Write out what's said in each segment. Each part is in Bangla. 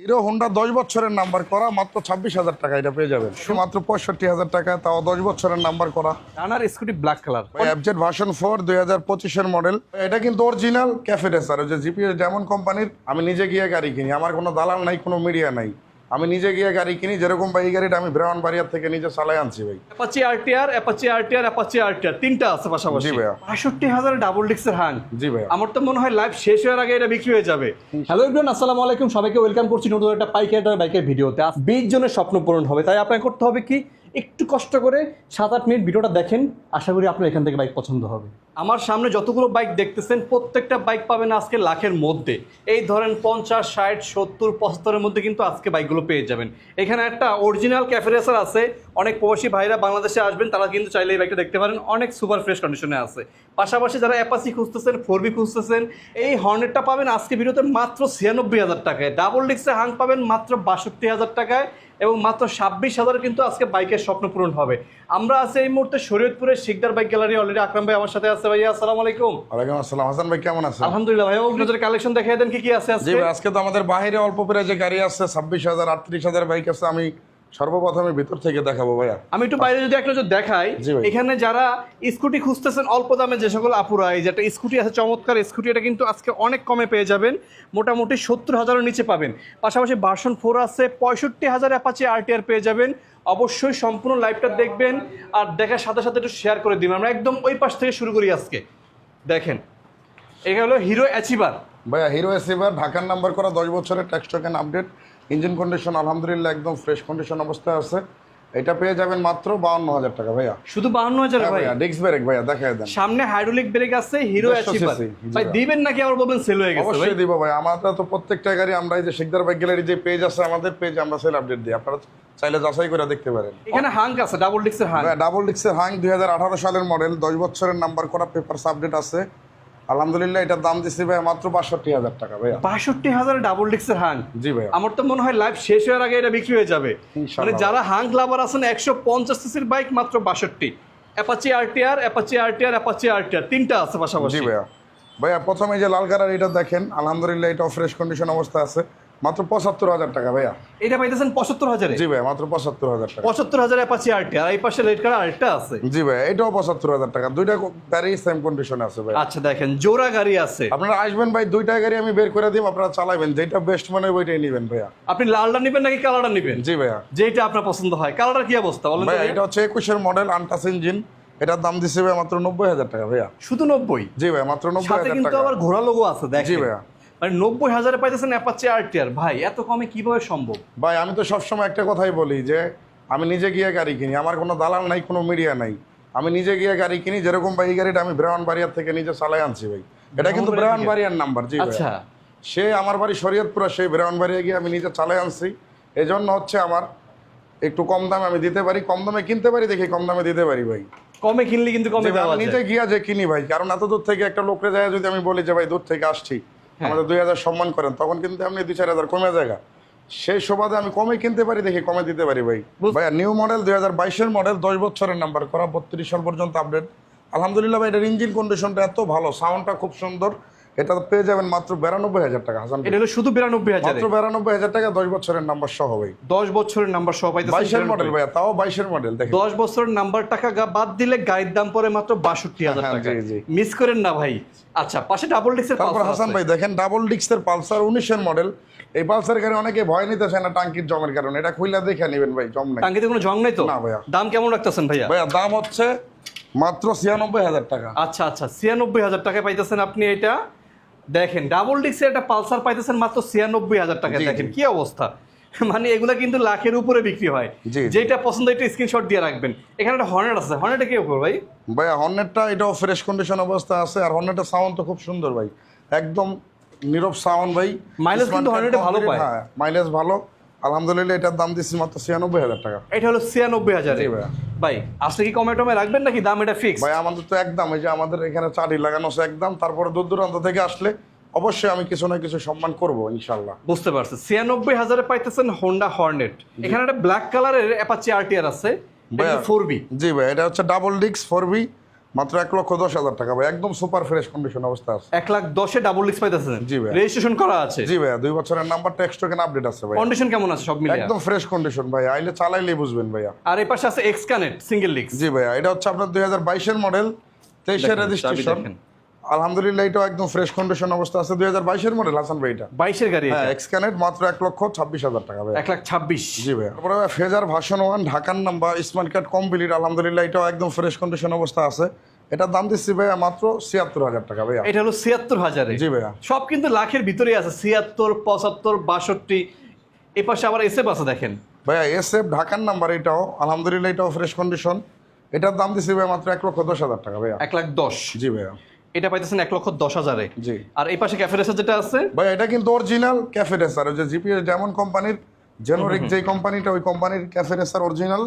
হিরো হোন্ডা 10 বছরের নাম্বার করা, মাত্র 26,000 টাকা এটা পেয়ে যাবেন। মাত্র 65,000 টাকা, তাও 10 বছরের নাম্বার করা। Runner Scooty black colour, FZ version 4 2025 model. এটা কিন্তু অরিজিনাল ক্যাফে রেসার, ওই যে জিপিএস ডায়মন্ড কোম্পানির। আমি নিজে গিয়ে গাড়ি কিনি, আমার কোনো দালাল নাই, কোনো মিডিয়া নাই। আমি নিজে গিয়ে গাড়ি কিনি, যেরকম ভাই এই গাড়িটা আমি ব্রাহ্মণবাড়িয়া থেকে নিজে চালাই আনছি ভাই। Apache RTR, Apache RTR, Apache RTR তিনটা আছে পাশাপাশি। জি ভাইয়া। ৬২,০০০ ডাবল ডিক্সের হাং। জি ভাইয়া। আমার তো মনে হয় লাইভ শেষ হওয়ার আগে এটা বিক্রি হয়ে যাবে। হ্যালো এভরিওয়ান, আসসালামু আলাইকুম। সবাইকে ওয়েলকাম করছি নতুন একটা পাইকারি বাইকের ভিডিওতে। আজ 20 জনের স্বপ্ন পূরণ হবে, তাই আপনাকে করতে হবে কি, একটু কষ্ট করে 7-8 মিনিট ভিডিওটা দেখেন। আশা করি আপনার এখান থেকে বাইক পছন্দ হবে। আমার সামনে যতগুলো বাইক দেখতেছেন প্রত্যেকটা বাইক পাবেন আজকে লাখের মধ্যে। এই ধরেন 50, 60, 70, 75-এর মধ্যে কিন্তু আজকে বাইকগুলো পেয়ে যাবেন। এখানে একটা অরিজিনাল ক্যাফে রেসার আছে। অনেক প্রবাসী ভাইরা বাংলাদেশে আসবেন, তারা কিন্তু চাইলে এই বাইকটা দেখতে পারেন, অনেক সুপার ফ্রেশ কন্ডিশনে আছে। পাশাপাশি যারা অ্যাপাচি খুঁজতেছেন, 4B খুঁজতেছেন, এই হর্নেটটা পাবেন আজকে ভিডিওতে মাত্র 96,000 টাকায়। ডাবল ডিক্সের হাং পাবেন মাত্র 62,000 টাকায় এবং মাত্র 26,000 কিন্তু আজকে বাইকের স্বপ্ন পূরণ হবে। আমরা আছি এই মুহূর্তে শরীয়তপুরের শিকদার বাইক গ্যালারি। অলরেডি আকরাম ভাই আমার সাথে আছে। ভাইয়া আসসালামু আলাইকুম। ওয়ালাইকুম আসসালাম। হাসান ভাই কেমন আছেন? আলহামদুলিল্লাহ ভাইয়া। আপনাদের কালেকশন দেখিয়ে দেন, কি কি আছে জি আজকে? ভাই, আজকে তো আমাদের বাইরে অল্প প্রাইজে গাড়ি আছে, 26,000, 38,000 বাইক আছে। আমি সর্বপ্রথমে ভিতর থেকে দেখাবো ভাইয়া। আমি একটু বাইরে যদি একটা নজর দেখাই, জি ভাই। এখানে যারা স্কুটি খুঁজতেছেন অল্প দামে, যে সকল আপুরা, এই যে একটা স্কুটি আছে চমৎকার স্কুটি, এটা কিন্তু আজকে অনেক কমে পেয়ে যাবেন। মোটামুটি 70,000-এর নিচে পাবেন। পাশাপাশি ভার্সন 4 আছে, 65,000 অ্যাপাচি আরটিআর পেয়ে যাবেন। অবশ্যই সম্পূর্ণ লাইভটা দেখবেন আর দেখার সাথে সাথে একটু শেয়ার করে দিবেন। আমরা একদম ওই পাশ থেকে শুরু করি আজকে। দেখেন, এটা হলো হিরো অ্যাচিভার। ভাইয়া হিরো অ্যাচিভার, ঢাকার নাম্বার করা, 10 বছরের tax token update, engine condition আলহামদুলিল্লাহ একদম ফ্রেশ কন্ডিশন অবস্থায় আছে। এটা পেয়ে যাবেন মাত্র 52,000 টাকা ভাইয়া। শুধু 52,000 ভাই? ডিস্ক ব্রেক ভাইয়া দেখায় দেন। সামনে হাইড্রোলিক ব্রেক আছে, হিরো 150 অ্যাচিভার। cc, ভাই দিবেন নাকি আবার বলবেন সেল হয়ে গেছে? ভাই অবশ্যই দিব ভাই। আমাদের তো প্রত্যেকটা গাড়ি, আমরা এই যে শিকদার বাইক গ্যালারি যে পেজ আছে আমাদের পেজ, আমরা সেল আপডেট দিই, আপনারা চাইলে যাচাই করে দেখতে পারেন। এখানে হাঙ্ক আছে, ডাবল ডিক্সের হাঙ্ক। ডাবল ডিক্সের হাং 2018 সালের মডেল, 10 বছরের নাম্বার করা, পেপারস আপডেট আছে আলহামদুলিল্লাহ। এটার দাম দিচ্ছি ভাই মাত্র 62,000 টাকা ভাইয়া। 62,000 ডাবল ডিক্সের হাং। জি ভাইয়া। আমার তো মনে হয় লাইভ শেষ হওয়ার আগে এটা বিক্রি হয়ে যাবে। ইনশাআল্লাহ। মানে যারা হাং লাভার আছেন, 150 সিসির বাইক মাত্র 62। Apache RTR, Apache RTR, Apache RTR তিনটা আছে পাশাপাশি। জি ভাইয়া। ভাইয়া প্রথমে যে লাল কালার এটা দেখেন, আলহামদুলিল্লাহ এটা ফ্রেশ কন্ডিশন অবস্থা আছে, মাত্র 75,000 টাকা ভাইয়া। এটা পাইতেছেন 75,000-এ? জি ভাইয়া, মাত্র 75,000 টাকা। 75,000 অ্যাপাচি আরটিআর। এই পাশে রেড কালার আরেকটা আছে। জি ভাইয়া, এটাও 75,000 টাকা। দুইটা গাড়ি সেম কন্ডিশনে আছে ভাইয়া। আচ্ছা দেখেন, জোড়া গাড়ি আছে। আপনারা আসবেন ভাই, দুইটা গাড়ি আমি বের করে দিব, আপনারা চালাবেন, যেটা বেস্ট মনে হয় ওইটাই নেবেন ভাইয়া। আপনি লালটা নেবেন নাকি কালারটা নেবেন? জি ভাইয়া। যেটা আপনার পছন্দ হয়। কালারটার কি অবস্থা বলেন তো? ভাইয়া এটা হচ্ছে 21-এর মডেল, আনটাচ ইঞ্জিন। এটার দাম দিচ্ছে ভাই মাত্র 90,000 টাকা ভাইয়া। শুধু 90? জি ভাই, মাত্র সাথে 90,000 কিন্তু টাকা। আবার ঘোড়া লোগো আছে দেখেন। জি ভাইয়া। মানে 90,000-এ পাইতেছেন অ্যাপাচি আরটিআর। ভাই এত কমে কিভাবে সম্ভব? ভাই আমি তো সবসময় একটা কথাই বলি যে আমি নিজে গিয়ে গাড়ি কিনি, আমার কোনো দালাল নাই, কোনো মিডিয়া নাই। আমি নিজে গিয়ে গাড়ি কিনি, যেরকম ভাই এই গাড়িটা আমি ব্রাহ্মণবাড়িয়া থেকে নিজে চালাই আনছি ভাই। এটা কিন্তু ব্রাহ্মণবাড়িয়ার নাম্বার। জি আচ্ছা। ভাই। সে আমার বাড়ি শরীয়তপুর, সেই ব্রাহ্মণবাড়িয়া গিয়ে আমি নিজে চালাই আনছি। এই জন্য হচ্ছে আমার একটু কম দামে আমি দিতে পারি, কম দামে কিনতে পারি, দেখি কম দামে দিতে পারি ভাই। কমে কিনলে কিন্তু কমে দেওয়া যায়। নিজে গিয়া যে কিনি ভাই, কারণ এত দূর থেকে একটা লোকরে যায় যদি আমি বলি যে ভাই দূর থেকে আসছি, আমাদের 2,000 সম্মান করেন, তখন কিন্তু আপনি 2-4,000 কমে জায়গা। সেই সুবাদে আমি কমে কিনতে পারি, দেখি কমে দিতে পারি ভাই। ভাইয়া নিউ মডেল, 2022-এর মডেল, 10 বছরের নাম্বার করা, 32 সাল পর্যন্ত আপডেট আলহামদুলিল্লাহ ভাই। এটার ইঞ্জিন কন্ডিশনটা এত ভালো, সাউন্ডটা খুব সুন্দর। এটা পেয়ে যাবেন মাত্র 92,000 টাকা। হাসান এটা হলো শুধু 92,000? মাত্র 92,000 টাকা, 10 বছরের নাম্বার সহ ভাই। 10 বছরের নাম্বার সহ পাইতেছেন। 22-এর মডেল ভাইয়া, তাও 22-এর মডেল। দেখেন 10 বছরের নাম্বার টাকা বাদ দিলে গাড়ির দাম পড়ে মাত্র 62,000 টাকা। জি, জি। মিস করেন না ভাই। আচ্ছা, পাশে ডাবল ডিক্সের তারপর পালসার হাসান আছে। ভাই দেখেন ডাবল ডিক্সের পালসার, 19-এর মডেল। এই পালসার গাড়ি অনেকে ভয় নিতে চায় না টাঙ্কির জমের কারণে, এটা খুইলা দেখে নেবেন ভাই, জম নাই। টাঙ্কিতে কোনো জং নাই তো? না ভাইয়া। দাম কেমন রাখতেছেন ভাইয়া? ভাইয়া দাম হচ্ছে মাত্র 96,000 টাকা। আচ্ছা আচ্ছা, 96,000 টাকায় পাইতেছেন আপনি এটা। দেখেন ডাবল ডিক্সের একটা পালসার পাইতেছেন মাত্র 96,000 টাকায়। জি, দেখেন জি। কি অবস্থা। মানে এগুলা কিন্তু লাখের উপরে বিক্রি হয়। জি, জি। যেটা পছন্দ একটা স্ক্রিনশট দিয়ে রাখবেন। এখানে একটা হর্নেট আছে, হর্নেটে কি উপর ভাই? ভাইয়া হর্নেটটা এটাও ফ্রেশ কন্ডিশন অবস্থা আছে, আর হর্নেটের সাউন্ড তো খুব সুন্দর ভাই, একদম নীরব সাউন্ড ভাই। মাইলেজ কিন্তু হর্নেটে ভালো পায়। হ্যাঁ, মাইলেজ ভালো আলহামদুলিল্লাহ। এটার দাম দিচ্ছি মাত্র 96,000 টাকা। এটা হলো 96,000। জি ভাইয়া। ভাই আসলে কি কমে টমে রাখবেন নাকি দাম এটা ফিক্স? ভাই আমাদের তো একদম, এই যে আমাদের এখানে চারি লাগানো আছে একদম, তারপরে দূর দূরান্ত থেকে আসলে অবশ্যই আমি কিছু না কিছু সম্মান করবো ইনশাল্লাহ। বুঝতে পারছি। 96,000-এ পাইতেছেন হোন্ডা হর্নেট। এখানে একটা ব্ল্যাক কালারের অ্যাপাচি আরটিআর আছে, 4B। জি ভাই, এটা হচ্ছে ডাবল ডিক্স 4B, মাত্র 1,10,000 টাকা ভাই, একদম সুপার ফ্রেশ কন্ডিশন অবস্থা আছে। 1,10,000 ডাবল ডিস্ক পাইতেছেন? জি ভাই। রেজিস্ট্রেশন করা আছে? জি ভাই, 2 বছরের নাম্বারটা এক্সট্রা কেন আপডেট আছে ভাই। কন্ডিশন কেমন আছে সব মিলিয়ে? একদম ফ্রেশ কন্ডিশন ভাই, আইলে চালাইলেই বুঝবেন ভাইয়া। আর এই পাশে আছে এক্স কানেক্ট সিঙ্গেল ডিস্ক। জি ভাইয়া, এটা হচ্ছে আপনার 2022 এর মডেল, 23 এর রেজিস্ট্রেশন। আলহামদুলিল্লাহ এটাও একদম ফ্রেশ কন্ডিশন অবস্থা আছে। 2022 এর মডেল হাসান ভাই, এটা 22 এর গাড়ি। হ্যাঁ, এক্স কানেক্ট, মাত্র 1,26,000 টাকা ভাই। 1,26,000। জি ভাই। তারপরে ফেজার ভার্সন 1 ঢাকার নাম্বার, স্মার্ট কার্ড কমপ্লিট, আলহামদুলিল্লাহ এটাও একদম ফ্রেশ কন্ডিশন অবস্থা আছে। এটার দাম দিচ্ছি ভাইয়া মাত্র 76,000 টাকা ভাইয়া। এটা হলো 76,000 এ। জি ভাইয়া। সব কিন্তু লাখের ভিতরেই আছে, 76, 75, 62। এই পাশে আবার এসএফ আছে দেখেন ভাইয়া, এসএফ ঢাকার নাম্বার, এটাও আলহামদুলিল্লাহ এটাও ফ্রেশ কন্ডিশন। এটার দাম দিচ্ছি ভাইয়া মাত্র 1,10,000 টাকা ভাইয়া। 1,10,000। জি ভাইয়া। এটা পাইতেছেন 1,10,000 এ। জি। আর এই পাশে ক্যাফে রেসার যেটা আছে ভাই, এটা কিন্তু অরিজিনাল ক্যাফে রেসার, ওই যে জিপিএস ডায়মন্ড কোম্পানির জেনারিক যে কোম্পানিটা, ওই কোম্পানির ক্যাফে রেসার অরিজিনাল।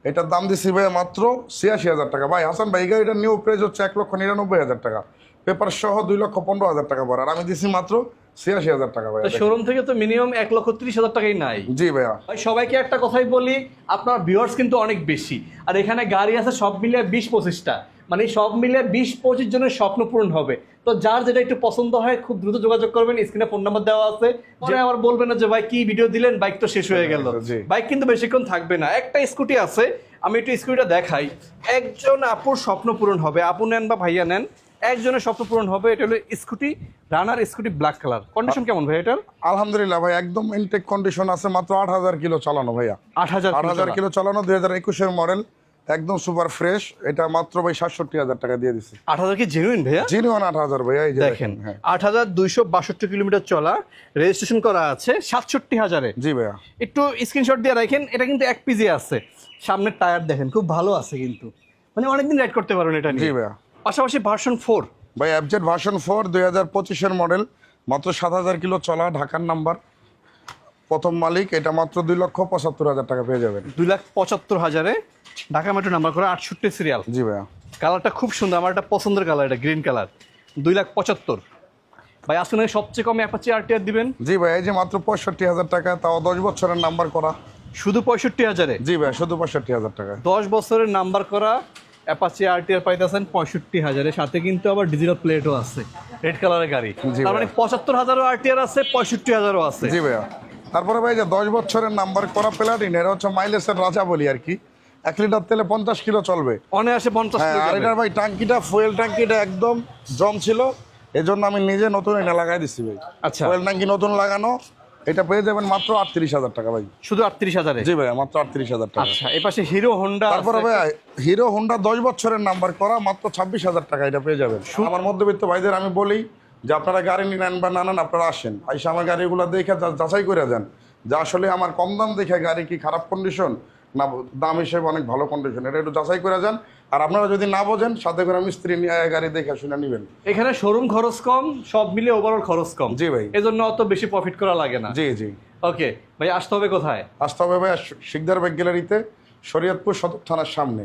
এটার দাম দিচ্ছি ভাই মাত্র 86,000 টাকা ভাই। হাসান ভাই, গাড়িটার নিউ প্রাইস হচ্ছে 1,99,000 টাকা, পেপার সহ 2,15,000 টাকা পড়ে, আর আমি দিচ্ছি মাত্র 86,000 টাকা ভাই। শোরুম থেকে তো মিনিমাম 1,30,000 টাকাই নাই। জি ভাইয়া। ভাই সবাইকে একটা কথাই বলি, আপনার ভিউয়ার্স কিন্তু অনেক বেশি, আর এখানে গাড়ি আছে সব মিলিয়ে 20-25টা, মানে সব মিলিয়ে 20-25 জনের স্বপ্ন পূরণ হবে। তো যার যেটা একটু পছন্দ হয় খুব দ্রুত যোগাযোগ করবেন, স্ক্রিনে ফোন নাম্বার দেওয়া আছে। পরে আবার বলবেন না যে ভাই কি ভিডিও দিলেন, বাইক তো শেষ হয়ে গেল। জি। বাইক কিন্তু বেশিক্ষণ থাকবে না। একটা স্কুটি আছে, আমি একটু স্কুটিটা দেখাই। একজন আপুর স্বপ্ন পূরণ হবে, আপু নেন বা ভাইয়া নেন, একজনের স্বপ্ন পূরণ হবে। এটা হলো স্কুটি, রানার স্কুটি, ব্ল্যাক কালার। কন্ডিশন কেমন ভাই এটার? আলহামদুলিল্লাহ ভাই, একদম ইনটেক কন্ডিশন আছে, মাত্র 8,000 কিলো চালানো ভাইয়া। 8,000 কিলো চালানো, 2021 এর মডেল, একদম সুপার ফ্রেশ। এটা মাত্র ভাই 67,000 টাকা দিয়ে দিচ্ছি। 8,000 কি জেনুইন ভাইয়া? জিনিয়ান 8,000 ভাইয়া, এই যে দেখেন হ্যাঁ। 8,262 কিলোমিটার চলা, রেজিস্ট্রেশন করা আছে 67,000 এ। জি ভাইয়া। একটু স্ক্রিনশট দিয়ে রাখেন। এটা কিন্তু 1 পিজি আছে। সামনের টায়ার দেখেন খুব ভালো আছে, কিন্তু মানে অনেকদিন রাইড করতে পারবেন এটা জি নিয়ে। ভাইয়া। পাশাপাশি ভার্সন 4 ভাই, এফজেড ভার্সন 4 2025 এর মডেল, মাত্র 7,000 কিলো চলা, ঢাকার নাম্বার, প্রথম মালিক। এটা মাত্র 2,75,000 টাকা পেয়ে যাবেন। 2,75,000 এ, ঢাকা মেট্রো নাম্বার করা, 68 সিরিয়াল। জি ভাইয়া। কালারটা খুব সুন্দর, আমার একটা পছন্দের কালার, এটা গ্রিন কালার। 2,75,000 ভাই। আসলে সবচেয়ে কমে অ্যাপাচি আরটিআর দিবেন? জি ভাই, এই যে মাত্র 65,000 টাকা, তাও 10 বছরের নাম্বার করা। শুধু 65,000 এ? জি ভাই, শুধু 65,000 টাকা। 10 বছরের নাম্বার করা অ্যাপাচি আরটিআর পাইতেছেন 65,000 এর, সাথে কিন্তু আবার ডিজিটাল প্লেটও আছে, রেড কালারের গাড়ি। জি তার মানে 75,000 আরটিআর আছে, 65,000 আছে। জি ভাইয়া। তারপরে ভাই, যে 10 বছরের নাম্বার করা প্লাটিন, এটা হচ্ছে মাইলেজের রাজা বলি আর কি। 1 লিটার তেলে 50 কিলো চলবে অনায়াসে 50 হ্যাঁ। কিলো আর যাবে। এটার ভাই ট্যাঙ্কিটা, ফুয়েল ট্যাঙ্কিটা একদম জম ছিল, এজন্য আমি নিজে নতুন এটা লাগাই দিচ্ছি ভাই। আচ্ছা। ফুয়েল ট্যাঙ্কি নতুন লাগানো, এটা পেয়ে যাবেন মাত্র 38,000 টাকা ভাই। শুধু 38,000 এ? জি ভাই, মাত্র 38,000 টাকা। আচ্ছা, এই পাশে হিরো হোন্ডা। তারপরে ভাই, হিরো হোন্ডা 10 বছরের নাম্বার করা, মাত্র 26,000 টাকা এটা পেয়ে যাবেন। আমার মধ্যবিত্ত ভাইদের আমি বলি যে আপনারা গাড়ি নেন বা না নেন, আপনারা আসেন, আইসা আমার গাড়িগুলো দেখে যাচাই করে যান, যে আসলে আমার কম দাম দেখে গাড়ি কি খারাপ কন্ডিশন না দাম হিসেবে অনেক ভালো কন্ডিশন, এটা একটু যাচাই করে যান। আর আপনারা যদি না বোঝেন, সাথে করে মিস্ত্রি নিয়ে গাড়ি দেখে শুনে নেবেন। এখানে শোরুম খরচ কম, সব মিলে ওভারঅল খরচ কম। জি ভাই। এজন্য অত বেশি প্রফিট করা লাগে না। জি জি। ওকে ভাই, আসতে হবে কোথায়? আসতে হবে ভাই শিকদার বাইক গ্যালারিতে, শরীয়তপুর সদর থানার সামনে।